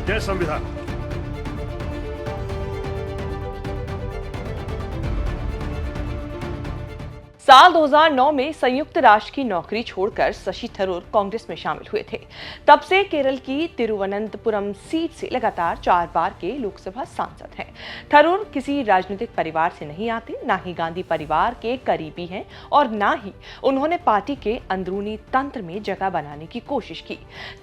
जय संविधान। साल 2009 में संयुक्त राष्ट्र की नौकरी छोड़कर शशि थरूर कांग्रेस में शामिल हुए थे। तब से केरल की तिरुवनंतपुरम सीट से लगातार 4 बार के लोकसभा सांसद हैं। थरूर किसी राजनीतिक परिवार से नहीं आते, ना ही गांधी परिवार के करीबी हैं और ना ही उन्होंने पार्टी के अंदरूनी तंत्र में जगह बनाने की कोशिश की।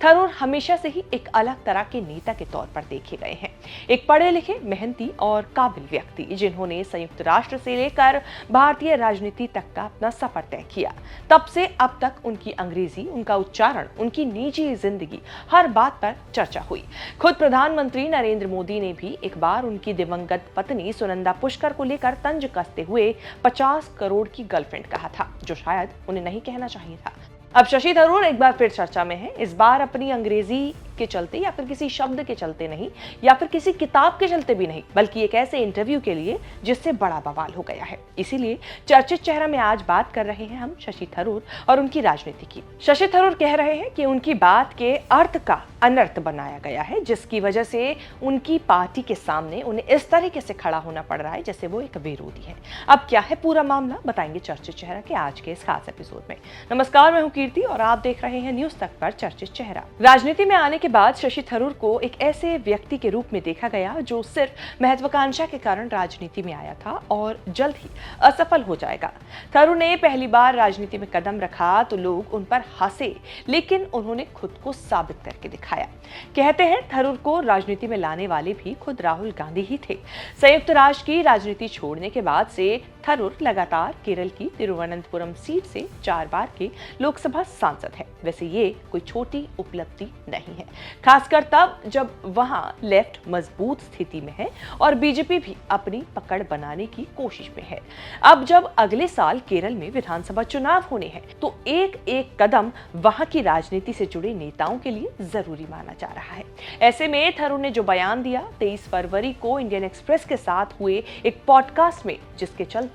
थरूर हमेशा से ही एक अलग तरह के नेता के तौर पर देखे गए हैं, एक पढ़े लिखे, मेहनती और काबिल व्यक्ति जिन्होंने संयुक्त राष्ट्र से लेकर भारतीय राजनीति तक का अपना सफर तय किया। तब से अब तक उनकी अंग्रेजी, उनका उच्चारण, उनकी निजी जिंदगी, हर बात पर चर्चा हुई। खुद प्रधानमंत्री नरेंद्र मोदी ने भी एक बार उनकी दिवंगत पत्नी सुनंदा पुष्कर को लेकर तंज कसते हुए 50 करोड़ की गर्लफ्रेंड कहा था, जो शायद उन्हें नहीं कहना चाहिए था। अब शशि थरूर एक बार फिर चर्चा में है, इस बार अपनी अंग्रेजी के चलते या फिर किसी शब्द के चलते नहीं, या फिर किसी किताब के चलते भी नहीं, बल्कि एक ऐसे इंटरव्यू के लिए जिससे बड़ा बवाल हो गया है। इसीलिए चर्चित चेहरा में आज बात कर रहे हैं हम शशि थरूर और उनकी राजनीति की। शशि थरूर कह रहे हैं कि उनकी बात के अर्थ का अनर्थ बनाया गया है, जिसकी वजह से उनकी पार्टी के सामने उन्हें इस तरीके से खड़ा होना पड़ रहा है जैसे वो एक विरोधी है। अब क्या है पूरा मामला, बताएंगे चर्चित चेहरा के आज के इस खास एपिसोड में। नमस्कार, मैं हूं कीर्ति और आप देख रहे हैं न्यूज तक पर चर्चित चेहरा। राजनीति में आने के बाद शशि थरूर को एक ऐसे व्यक्ति के रूप में देखा गया जो सिर्फ महत्वाकांक्षा के कारण राजनीति में आया था और जल्द ही असफल हो जाएगा। थरूर ने पहली बार राजनीति में कदम रखा तो लोग उन पर हंसे, लेकिन उन्होंने खुद को साबित करके दिखाया। कहते हैं थरूर को राजनीति में लाने वाले भी खुद राहुल गांधी ही थे। संयुक्त राष्ट्र की राजनीति छोड़ने के बाद से थरूर लगातार केरल की तिरुवनंतपुरम सीट से 4 बार के लोकसभा सांसद हैं। वैसे ये कोई छोटी उपलब्धि नहीं है, खासकर तब जब वहां लेफ्ट मजबूत स्थिति में है और बीजेपी भी अपनी पकड़ बनाने की कोशिश में है। अब जब अगले साल केरल में विधानसभा चुनाव होने हैं तो एक एक कदम वहां की राजनीति से जुड़े नेताओं के लिए जरूरी माना जा रहा है। ऐसे में थरूर ने जो बयान दिया 23 फरवरी को इंडियन एक्सप्रेस के साथ हुए एक पॉडकास्ट में, जिसके चलते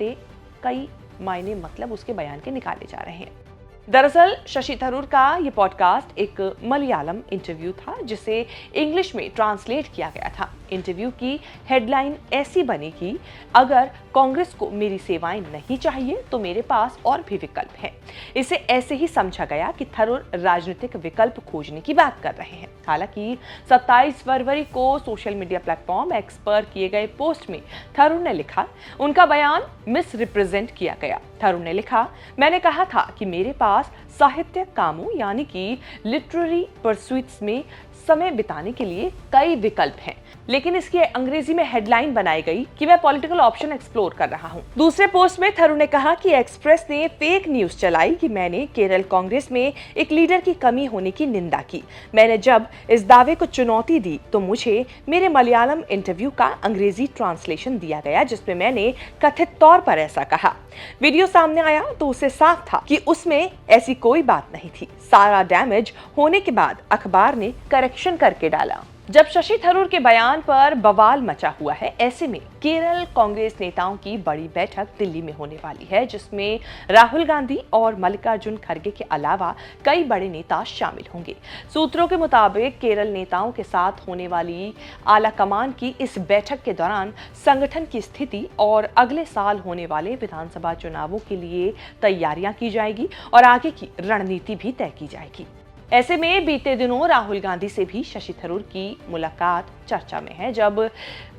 कई मायने मतलब उसके बयान के निकाले जा रहे हैं। दरअसल शशि थरूर का ये पॉडकास्ट एक मलयालम इंटरव्यू था जिसे इंग्लिश में ट्रांसलेट किया गया था। इंटरव्यू की हेडलाइन ऐसी बनी कि अगर कांग्रेस को मेरी सेवाएं नहीं चाहिए तो मेरे पास और भी विकल्प हैं। इसे ऐसे ही समझा गया कि थरूर राजनीतिक विकल्प खोजने की बात कर रहे हैं। हालांकि 27 फरवरी को सोशल मीडिया प्लेटफॉर्म एक्स पर किए गए पोस्ट में थरूर ने लिखा, उनका बयान मिस रिप्रेजेंट किया गया। थरूर ने लिखा, मैंने कहा था कि मेरे पास साहित्य कामों यानी कि लिटरेरी परस्यूट्स में समय बिताने के लिए कई विकल्प हैं, लेकिन इसकी अंग्रेजी में हेडलाइन बनाई गई कि मैं पॉलिटिकल ऑप्शन एक्सप्लोर कर रहा हूं। दूसरे पोस्ट में थरूर ने कहा कि एक्सप्रेस ने फेक न्यूज चलाई कि मैंने केरल कांग्रेस में एक लीडर की कमी होने की निंदा की। मैंने जब इस दावे को चुनौती दी तो मुझे मेरे मलयालम इंटरव्यू का अंग्रेजी ट्रांसलेशन दिया गया जिसमें मैंने कथित तौर पर ऐसा कहा। वीडियो सामने आया तो उसे साफ था कि उसमें ऐसी कोई बात नहीं थी। सारा डैमेज होने के बाद अखबार ने करेक्शन करके डाला। जब शशि थरूर के बयान पर बवाल मचा हुआ है, ऐसे में केरल कांग्रेस नेताओं की बड़ी बैठक दिल्ली में होने वाली है जिसमें राहुल गांधी और मल्लिकार्जुन खड़गे के अलावा कई बड़े नेता शामिल होंगे। सूत्रों के मुताबिक केरल नेताओं के साथ होने वाली आला कमान की इस बैठक के दौरान संगठन की स्थिति और अगले साल होने वाले विधानसभा चुनावों के लिए तैयारियां की जाएगी और आगे की रणनीति भी तय की जाएगी। ऐसे में बीते दिनों राहुल गांधी से भी शशि थरूर की मुलाकात चर्चा में है। जब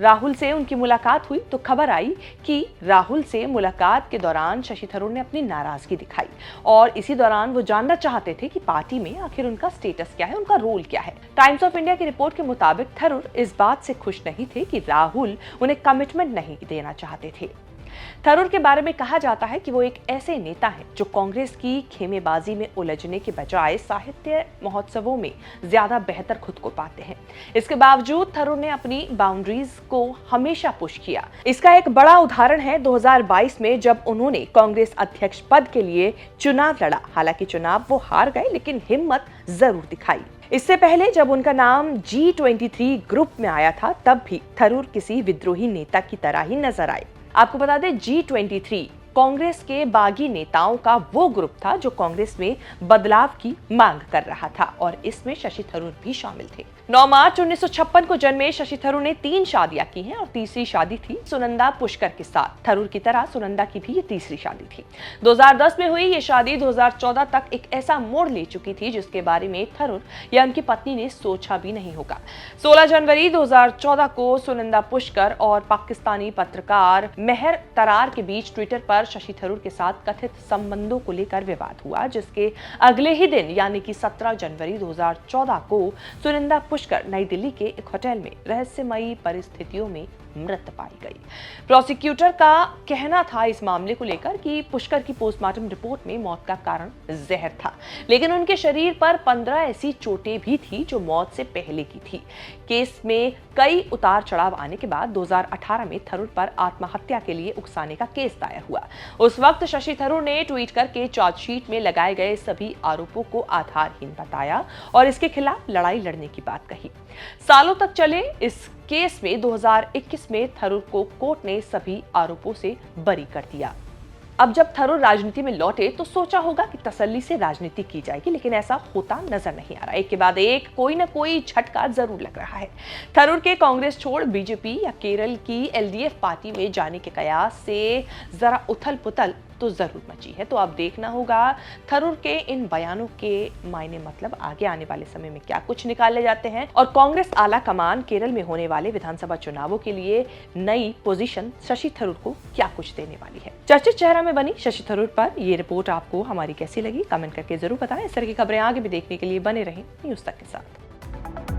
राहुल से उनकी मुलाकात हुई तो खबर आई कि राहुल से मुलाकात के दौरान शशि थरूर ने अपनी नाराजगी दिखाई और इसी दौरान वो जानना चाहते थे कि पार्टी में आखिर उनका स्टेटस क्या है, उनका रोल क्या है। टाइम्स ऑफ इंडिया की रिपोर्ट के मुताबिक थरूर इस बात से खुश नहीं थे कि राहुल उन्हें कमिटमेंट नहीं देना चाहते थे। थरूर के बारे में कहा जाता है कि वो एक ऐसे नेता हैं जो कांग्रेस की खेमेबाजी में उलझने के बजाय साहित्य महोत्सवों में ज्यादा बेहतर खुद को पाते हैं। इसके बावजूद थरूर ने अपनी बाउंड्रीज को हमेशा पुश किया। इसका एक बड़ा उदाहरण है 2022 में जब उन्होंने कांग्रेस अध्यक्ष पद के लिए चुनाव लड़ा। हालांकि चुनाव वो हार गए, लेकिन हिम्मत जरूर दिखाई। इससे पहले जब उनका नाम G23 ग्रुप में आया था तब भी थरूर किसी विद्रोही नेता की तरह ही नजर आए। आपको बता दें G23 कांग्रेस के बागी नेताओं का वो ग्रुप था जो कांग्रेस में बदलाव की मांग कर रहा था और इसमें शशि थरूर भी शामिल थे। 9 मार्च 1956 को जन्मे शशि थरूर ने 3 शादियां की हैं और तीसरी शादी थी सुनंदा पुष्कर के साथ। थरूर की तरह सुनंदा की भी ये तीसरी शादी थी। 2010 में हुई ये शादी 2014 तक एक ऐसा मोड़ ले चुकी थी जिसके बारे में थरूर या उनकी पत्नी ने सोचा भी नहीं होगा। 16 जनवरी 2014 को सुनंदा पुष्कर और पाकिस्तानी पत्रकार मेहर तरार के बीच ट्विटर पर शशि थरूर के साथ कथित संबंधों को लेकर विवाद हुआ, जिसके अगले ही दिन यानी कि 17 जनवरी 2014 को सुनंदा पुष्कर नई दिल्ली के एक होटल में रहस्यमयी परिस्थितियों में मृत पाई गई। प्रोसिक्यूटर का कहना था इस मामले को लेकर कि पुष्कर की पोस्टमार्टम रिपोर्ट में मौत का कारण जहर था, लेकिन उनके शरीर पर 15 ऐसी चोटें भी थी जो मौत से पहले की थी। केस में कई उतार चढ़ाव आने के बाद 2018 में थरूर पर आत्महत्या के लिए उकसाने का केस दायर हुआ। उस वक्त शशि थरूर ने ट्वीट करके चार्जशीट में लगाए गए सभी आरोपों को आधारहीन बताया और इसके खिलाफ लड़ाई लड़ने की बात कही। सालों तक चले इस केस में 2021 में थरूर को कोर्ट ने सभी आरोपों से बरी कर दिया। अब जब थरूर राजनीति में लौटे तो सोचा होगा कि तसल्ली से राजनीति की जाएगी, लेकिन ऐसा होता नजर नहीं आ रहा। एक के बाद एक कोई ना कोई झटका जरूर लग रहा है। थरूर के कांग्रेस छोड़ बीजेपी या केरल की एलडीएफ पार्टी में जाने के कयास से जरा उथल पुथल तो जरूर मची है। तो अब देखना होगा थरूर के इन बयानों के मायने मतलब आगे आने वाले समय में क्या कुछ निकाले जाते हैं और कांग्रेस आला कमान केरल में होने वाले विधानसभा चुनावों के लिए नई पोजीशन शशि थरूर को क्या कुछ देने वाली है। चर्चित चेहरा में बनी शशि थरूर पर ये रिपोर्ट आपको हमारी कैसी लगी, कमेंट करके जरूर बताएं। इस तरह की खबरें आगे भी देखने के लिए बने रहें न्यूज़ तक के साथ।